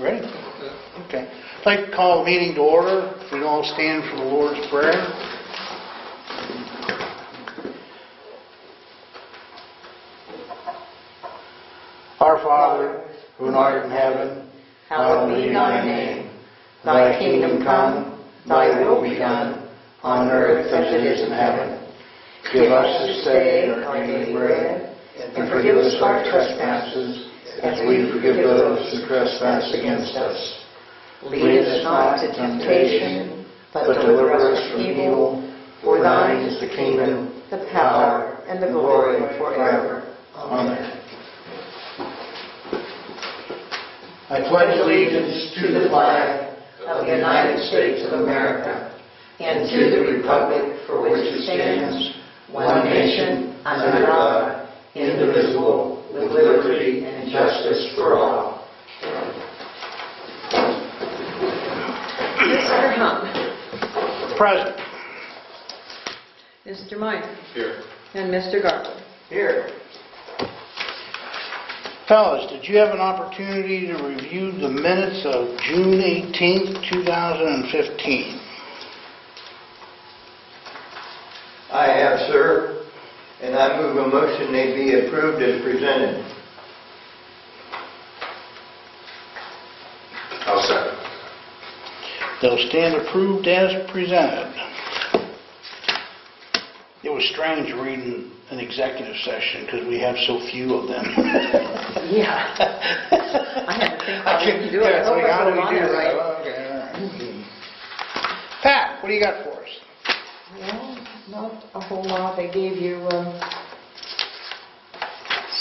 Ready? Okay. I'd like to call the meeting to order. If we'd all stand for the Lord's Prayer. Our Father, who art in heaven, hallowed be thy name. Thy kingdom come, thy will be done, on earth as it is in heaven. Give us this day our daily bread, and forgive us our trespasses, as we forgive those who trespass against us. Lead us not to temptation, but deliver us from evil. For thine is the kingdom, the power, and the glory forever. Amen. I pledge allegiance to the flag of the United States of America and to the republic for which it stands, one nation, under God, indivisible, with liberty and justice for all. Mr. Hunt. Present. Mr. Meyer. Here. And Mr. Garland. Here. Fellas, did you have an opportunity to review the minutes of June 18th, 2015? I have, sir, and I move a motion they be approved as presented. I'll second. They'll stand approved as presented. It was strange reading an executive session because we have so few of them. Yeah. I had to think how to do it. I hope I put them on there right. Okay, all right. Pat, what do you got for us? Well, not a whole lot. They gave you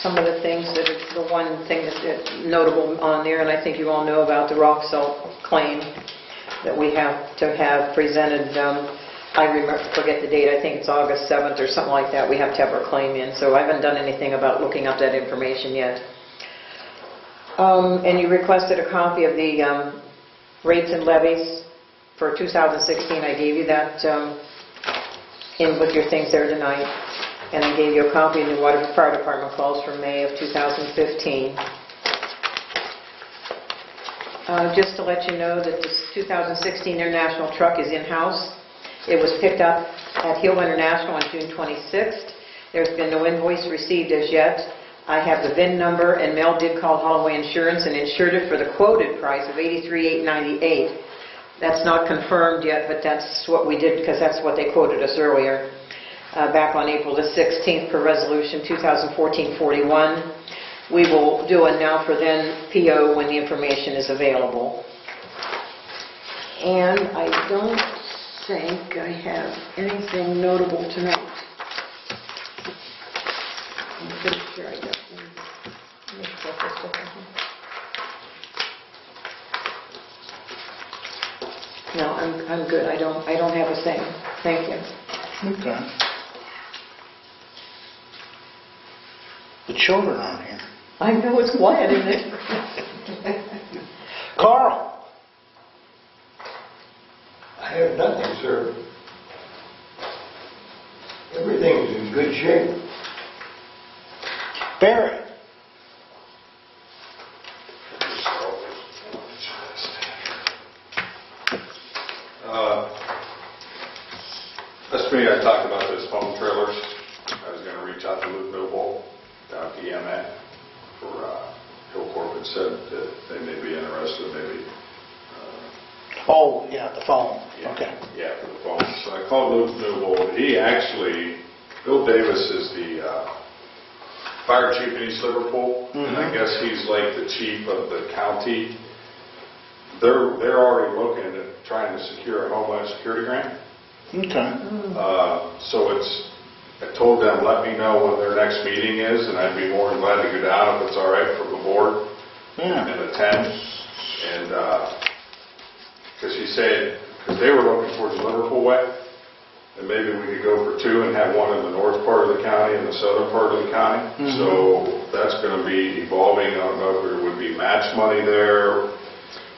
some of the things that are, the one thing that's notable on there, and I think you all know about the rock salt claim that we have to have presented. Forget the date, I think it's August 7th or something like that. We have to have our claim in, so I haven't done anything about looking up that information yet. And you requested a copy of the rates and levies for 2016. I gave you that in with your things there tonight. And I gave you a copy of the Water Fire Department calls from May of 2015. Just to let you know that this 2016 International truck is in-house. It was picked up at Hill International on June 26th. There's been no invoice received as yet. I have the VIN number, and Mel did call Holloway Insurance and insured it for the quoted price of $83,898. That's not confirmed yet, but that's what we did because that's what they quoted us earlier, back on April the 16th per resolution 2014-41. We will do a now for then PO when the information is available. And I don't think I have anything notable tonight. I'm pretty sure I got them. Let me check this stuff in here. No, I'm good. I don't have a thing. Thank you. Okay. The children aren't here. I know it's quiet, isn't it? Carl. I have nothing, sir. Everything's in good shape. Barry. Last meeting I talked about those home trailers. I was going to reach out to Luke Noble down at the EMA for Hillcorp and said that they may be interested, maybe. Oh, yeah, the phone. Yeah, Okay. yeah, for the phone. So I called Luke Noble. He actually, Bill Davis is the fire chief in East Liverpool, and I guess he's like the chief of the county. They're already looking at trying to secure a Homeland Security grant. Okay. So I told them, let me know when their next meeting is, and I'd be more than glad to go down if it's all right for the board and attend. And because he said, because they were looking towards Liverpool way, and maybe we could go for two and have one in the north part of the county and the southern part of the county. So that's going to be evolving. I don't know if there would be match money there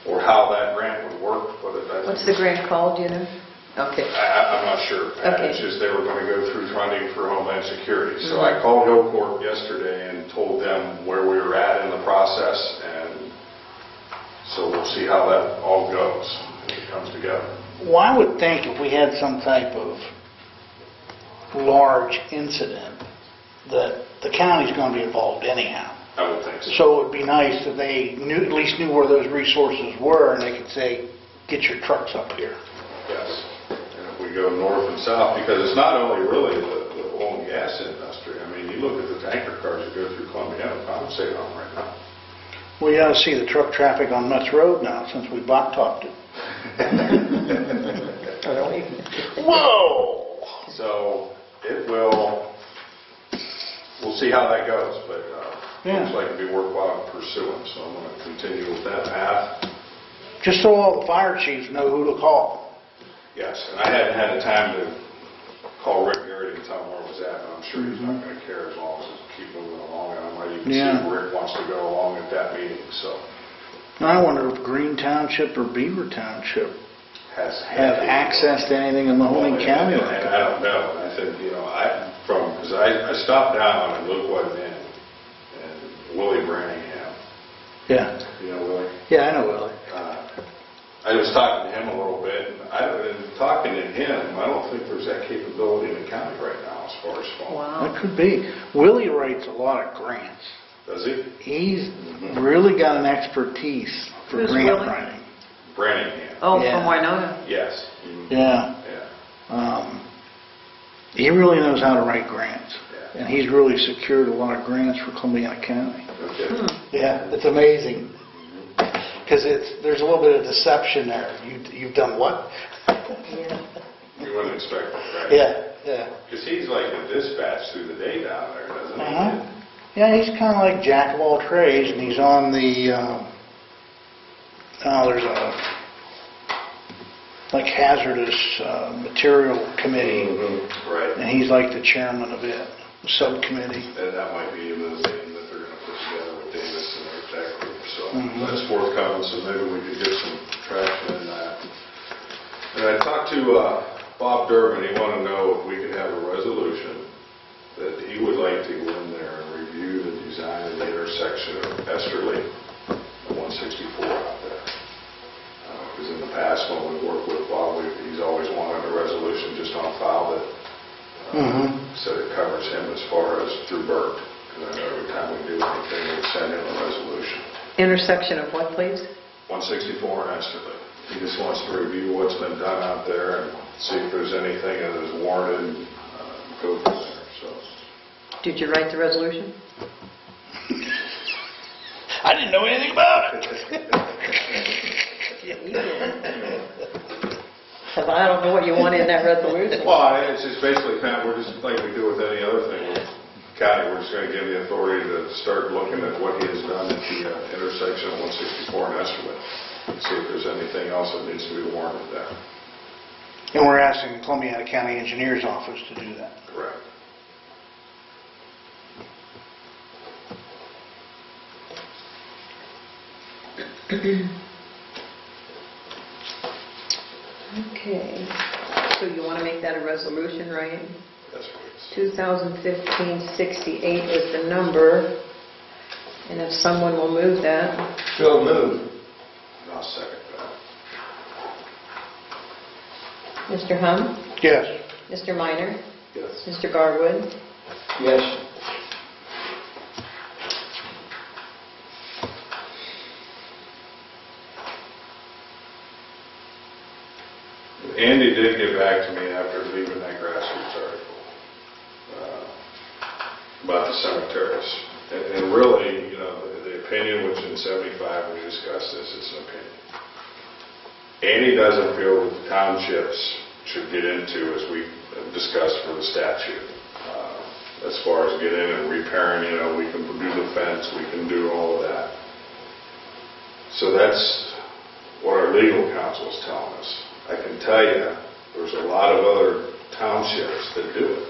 or how that grant would work. But What's the grant called, do you know? Okay. I'm not sure. Okay. It's just they were going to go through funding for Homeland Security. So I called Hillcorp yesterday and told them where we were at in the process, and So we'll see how that all goes when it comes together. Well, I would think if we had some type of large incident, that the county's going to be involved anyhow. I would think so. So it would be nice if they at least knew where those resources were, and they could say, get your trucks up here. Yes. And if we go north and south, because it's not only really the oil and gas industry. I mean, you look at the tanker cars that go through Columbiana, compensate on right now. We ought to see the truck traffic on Nuts Road now, since we blacktopped it. Whoa! So it will, we'll see how that goes, but looks like it'd be worthwhile pursuing, so I'm going to continue with that path. Just so all the fire chiefs know who to call. Yes, and I hadn't had the time to call Rick Garrett and tell him where it was at, but I'm sure he's not going to care as long as we keep moving along, and I might even see if Rick wants to go along at that meeting, so. I wonder if Green Township or Beaver Township have access to anything in Mahoning County. And I don't know, and I said, because I stopped down and looked what it in, and Willie Branningham. Yeah. You know Willie? Yeah, I know Willie. I was talking to him a little bit, and talking to him, I don't think there's that capability in the county right now as far as phone. Wow. That could be. Willie writes a lot of grants. Does he? He's really got an expertise for Who's grant Willie? writing. Branningham. Oh, Yeah. from Winona. Yes. Yeah. Yeah. He really knows how to write grants. Yeah. And he's really secured a lot of grants for Columbiana County. Okay. Yeah, it's amazing. Because there's a little bit of deception there. You've done what? Yeah. You wouldn't expect that, right? Yeah. Because he's like the dispatch through the day down there, doesn't he? Uh-huh. Yeah, he's kind of like jack of all trades, and he's on the, there's a, like hazardous material committee, Right. and he's like the chairman of it, the subcommittee. And that might be the thing that they're going to put together with Davis and that group. So that's forthcoming, so maybe we could get some traction in that. And I talked to Bob Durbin. He wanted to know if we could have a resolution that he would like to go in there and review the design of the intersection of Esterly and 164 out there. Because in the past, when we worked with Bob, he's always wanted a resolution just on file that said it covers him as far as through Burt. Because I know every time we do anything, we send him a resolution. Intersection of what, please? 164 in Esterly. He just wants to review what's been done out there and see if there's anything that is warranted, go from there. So. Did you write the resolution? I didn't know anything about it. Because I don't know what you want in that resolution. Well, it's just basically kind of, we're just like we do with any other thing with the county, we're just going to give the authority to start looking at what he has done at the intersection of 164 and Esterly. See if there's anything else that needs to be warranted there. And we're asking the Columbiana County Engineer's Office to do that. Correct. Okay. So you want to make that a resolution, right? Yes, please. 2015-68 is the number. And if someone will move that. So moved. I'll second that. Mr. Hum? Yes. Mr. Minor? Yes. Mr. Garwood? Yes. Andy did get back to me after leaving that grassroots article about the cemeteries. And really, the opinion, which in 75 we discussed this, it's an opinion. Andy doesn't feel that the townships should get into, as we discussed for the statute, as far as get in and repairing, we can do the fence, we can do all of that. So that's what our legal counsel is telling us. I can tell you, there's a lot of other townships that do it.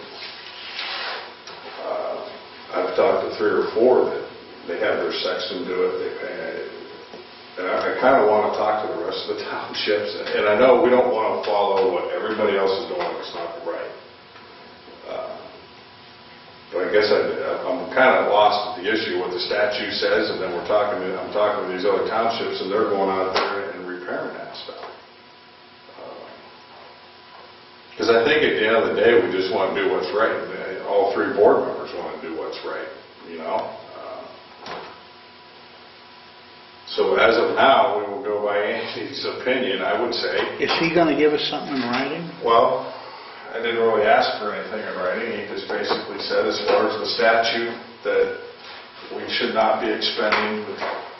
I've talked to 3 or 4 that they have their sexton do it, they pay. And I kind of want to talk to the rest of the townships. And I know we don't want to follow what everybody else is doing, it's not right. But I guess I'm kind of lost at the issue, what the statute says, and then I'm talking to these other townships, and they're going out there and repairing that stuff. Because I think at the end of the day, we just want to do what's right. All three board members want to do what's right, you know? So as of now, we will go by Andy's opinion, I would say. Is he going to give us something in writing? Well, I didn't really ask for anything in writing. He just basically said, as far as the statute, that we should not be expending the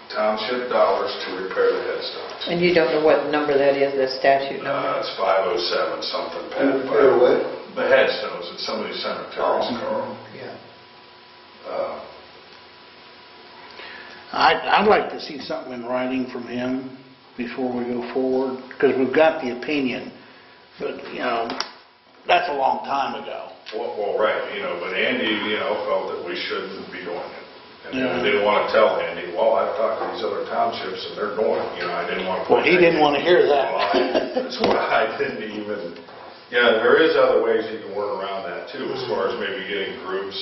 township dollars to repair the headstones. And you don't know what number that is, the statute number? It's 507 something. Repair what? The headstones at some of these cemeteries, Carl. Yeah. I'd like to see something in writing from him before we go forward, because we've got the opinion, but, you know, that's a long time ago. Well, right, you know, but Andy, you know, felt that we shouldn't be doing it. And Yeah. I didn't want to tell Andy, well, I've talked to these other townships and they're going, you know, I didn't want to. Well, he didn't want to hear that. That's why I didn't even, yeah, there is other ways you can work around that too, as far as maybe getting groups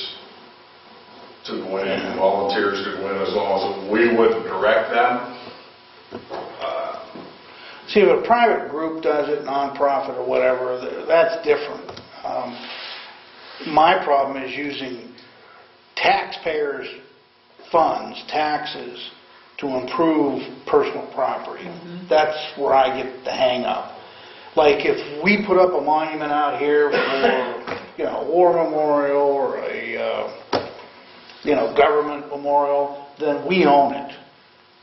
to go in, volunteers to go in, as long as we wouldn't direct them. See, if a private group does it, nonprofit or whatever, that's different. My problem is using taxpayers' funds, taxes, to improve personal property. That's where I get the hang up. Like if we put up a monument out here for, you know, a war memorial or a, you know, government memorial, then we own it.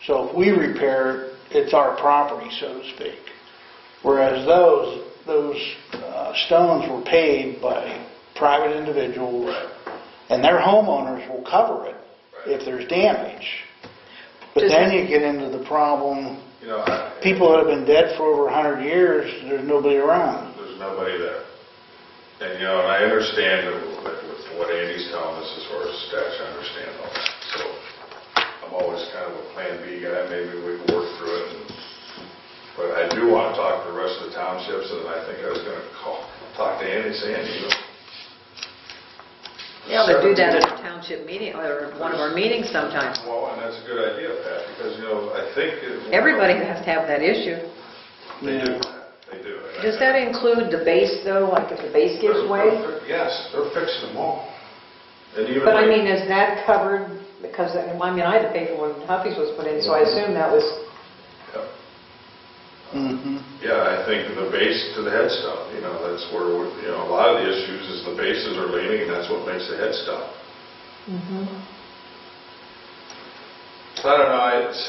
So if we repair it, it's our property, so to speak. Whereas those stones were paid by private individuals, and their homeowners will cover it if there's damage. But then you get into the problem, You know, people that have been dead for over 100 years, there's nobody around. there's nobody there. And, you know, and I understand with what Andy's telling us as far as stats, I understand all that. So I'm always kind of a plan B guy, maybe we can work through it. But I do want to talk to the rest of the townships, and I think I was going to talk to Andy and say, Andy, you know, Yeah, they do that at a township meeting, or one of our meetings sometime. well, and that's a good idea, Pat, because, you know, I think... Everybody has to have that issue. They do. They do. Does that include the base, though, like if the base gives way? Yes, they're fixing them all. And even But I like- mean, is that covered, because, I mean, I had to pay for when Huffy's was put in, so I assume that was, Yeah, I think the base to the headstone, you know, that's where, you know, a lot of the issues is the bases are leaning, and that's what makes the headstone. So I don't know, it's,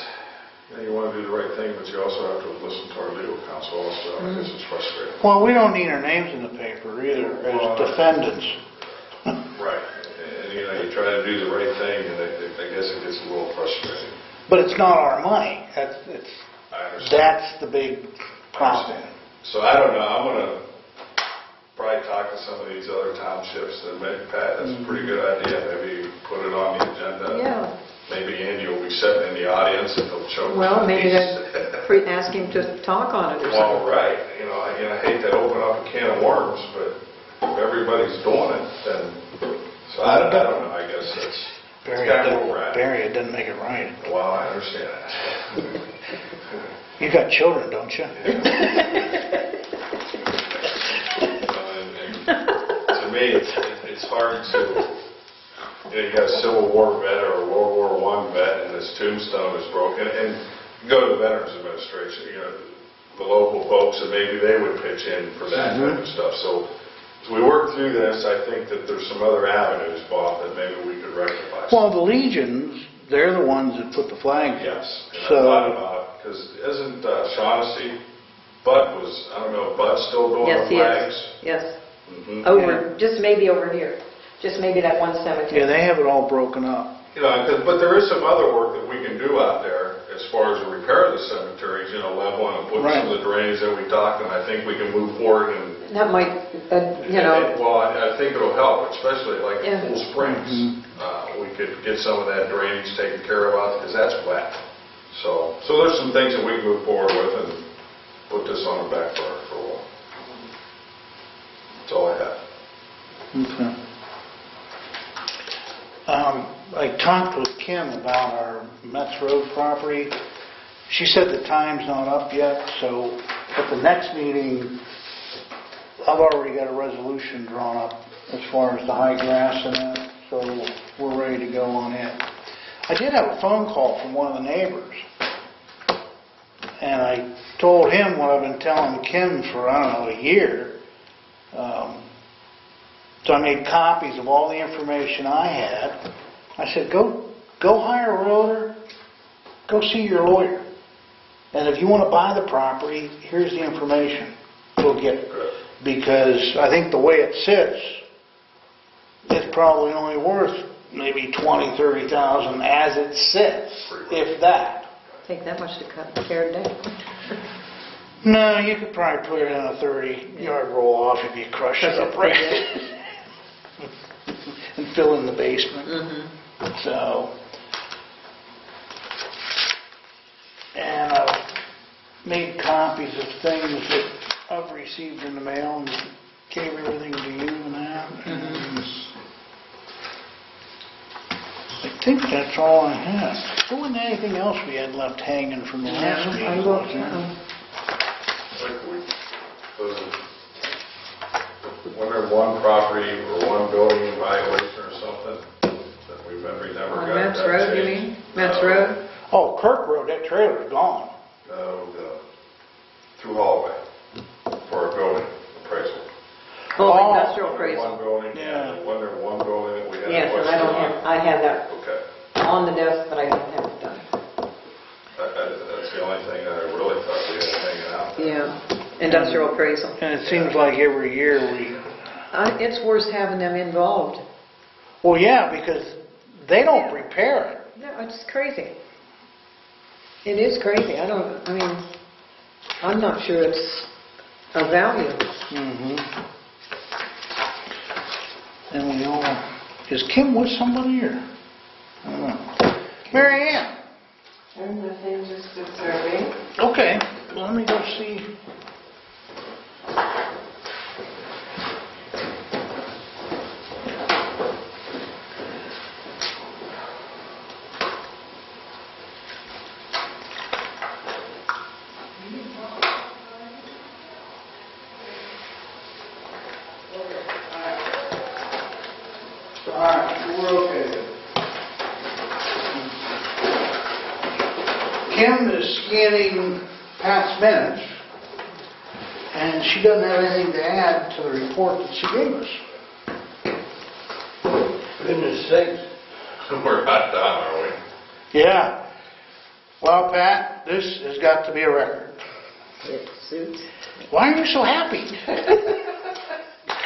you know, you want to do the right thing, but you also have to listen to our legal counsel also. I guess it's frustrating. Well, we don't need our names in the paper either as defendants. Right. And, you know, you try to do the right thing, and I guess it gets a little frustrating. But it's not our money. I understand. That's the big problem. So I don't know, I'm going to probably talk to some of these other townships, and maybe, Pat, that's a pretty good idea, maybe put it on the agenda. yeah. Maybe Andy will be sitting in the audience and he'll choke. Well, maybe his that, ask him to talk on it or Well, something. right, you know, I hate to open up a can of worms, but if everybody's doing it, then, so I don't know, I guess that's kind of where we're at. Barry, it doesn't make it right. Well, I understand that. You got children, don't you? And to me, it's hard to, you know, you got a Civil War vet or a World War I vet, and his tombstone is broken, and you go to the Veterans Administration, you know, the local folks, and maybe they would pitch in for that type of stuff. So as we work through this, I think that there's some other avenues, Bob, that maybe we could rectify. Well, the Legions, they're the ones that put the flag. Yes, and So- I thought about it, because isn't Shaughnessy, Bud was, I don't know, Bud's still doing Yes, the he flags? is, yes. Mhm. Over, just maybe over here, just maybe that one cemetery. Yeah, they have it all broken up. You know, but there is some other work that we can do out there as far as the repair of the cemeteries, you know, leveling and putting some of the drainage that we talked, and I think we can move forward and... That might, you know, Well, I think it'll help, especially like Yeah. Pool Springs. We could get some of that drainage taken care of out, because that's wet. So there's some things that we can move forward with and put this on the back burner for a while. That's all I have. Okay. I talked with Kim about our Metz Road property. She said the time's not up yet, so at the next meeting, I've already got a resolution drawn up as far as the high grass and that, so we're ready to go on it. I did have a phone call from one of the neighbors, and I told him what I've been telling Kim for, I don't know, a year. So I made copies of all the information I had. I said, go hire a realtor, go see your lawyer. And if you want to buy the property, here's the information. Go get it. Because I think the way it sits, it's probably only worth maybe $20,000, $30,000 as it sits, if that. Take that much to cut and tear it down. No, you could probably put it in a 30-yard roll-off if you crush it up right. And fill in the basement. So, and I've made copies of things that I've received in the mail and gave everything to you and that. And I think that's all I have. There wasn't anything else we had left hanging from the last meeting, was there? When there's one property or one building evaluation or something that we've never got. On Metz Road, you mean? Metz Road? Oh, Kirk Road, that trailer's gone. No, the through hallway for a building appraisal. Oh, industrial One appraisal. building, Yeah. one building that we had. Yes, and I don't have, I have that Okay. on the desk, but I don't have it done. That's the only thing that I really thought we had hanging out there. Yeah, industrial appraisal. And it seems like every year we... It's worth having them involved. Well, yeah, because they don't prepare it. No, it's crazy. It is crazy. I'm not sure it's of value. And we all... Is Kim with somebody or? I don't know. Mary Ann? And nothing, just observing. Okay, let me go see. All right, we're okay. Kim is scanning Pat's minutes, and she doesn't have anything to add to the report that she gave us. Goodness sakes. We're not done, are we? Yeah. Well, Pat, this has got to be a record. It suits. Why are you so happy?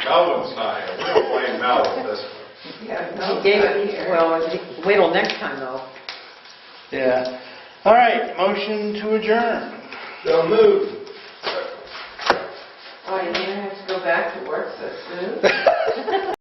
Melvin's not here. We don't blame Melvin this one. Yeah, He no, gave not it, here. well, wait till next time though. Yeah. All right, motion to adjourn. So moved. Oh, you're gonna have to go back to work so soon?